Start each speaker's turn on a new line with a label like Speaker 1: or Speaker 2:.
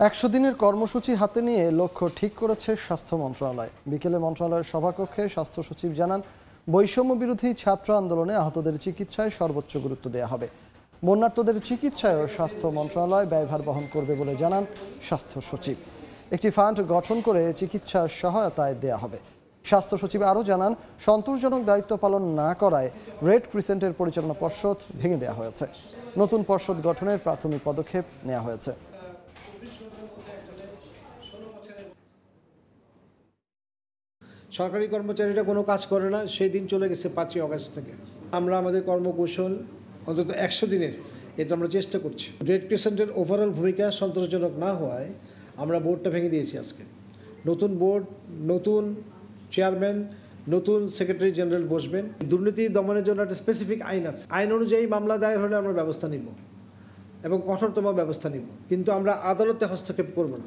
Speaker 1: 100 দিনের কর্মসূচি হাতে নিয়ে লক্ষ্য ঠিক করেছে স্বাস্থ্য মন্ত্রণালয়। বিকেলে মন্ত্রণালয়ের সভাকক্ষে স্বাস্থ্য সচিব জানান, বৈষম্য বিরোধী ছাত্র আন্দোলনে আহতদের চিকিৎসায় সর্বোচ্চ গুরুত্ব দেওয়া হবে। বন্যার্তদের চিকিৎসায়ও স্বাস্থ্য মন্ত্রণালয় ব্যয়ভার বহন করবে বলে জানান স্বাস্থ্য সচিব। একটি ফান্ড গঠন করে চিকিৎসা সহায়তায় দেয়া হবে। স্বাস্থ্য সচিব আরও জানান, সন্তোষজনক দায়িত্ব পালন না করায় রেড ক্রিসেন্টের পরিচালনা পর্ষদ ভেঙে দেওয়া হয়েছে। নতুন পর্ষদ গঠনের প্রাথমিক পদক্ষেপ নেওয়া হয়েছে।
Speaker 2: সরকারি কর্মচারীরা কোনো কাজ করে না, সেই দিন চলে গেছে 5ই আগস্ট থেকে। আমরা আমাদের কর্মকৌশল অন্তত 100 দিনের এটা আমরা চেষ্টা করছি। রেড ক্রিসেন্টের ওভারঅল ভূমিকা সন্তোষজনক না হওয়ায় আমরা বোর্ডটা ভেঙে দিয়েছি আজকে। নতুন বোর্ড, নতুন চেয়ারম্যান, নতুন সেক্রেটারি জেনারেল বসবেন। দুর্নীতি দমনের জন্য একটা স্পেসিফিক আইন আছে। আইন অনুযায়ী মামলা দায়ের হলে আমরা ব্যবস্থা নিব এবং কঠোরতম ব্যবস্থা নিব, কিন্তু আমরা আদালতে হস্তক্ষেপ করব না।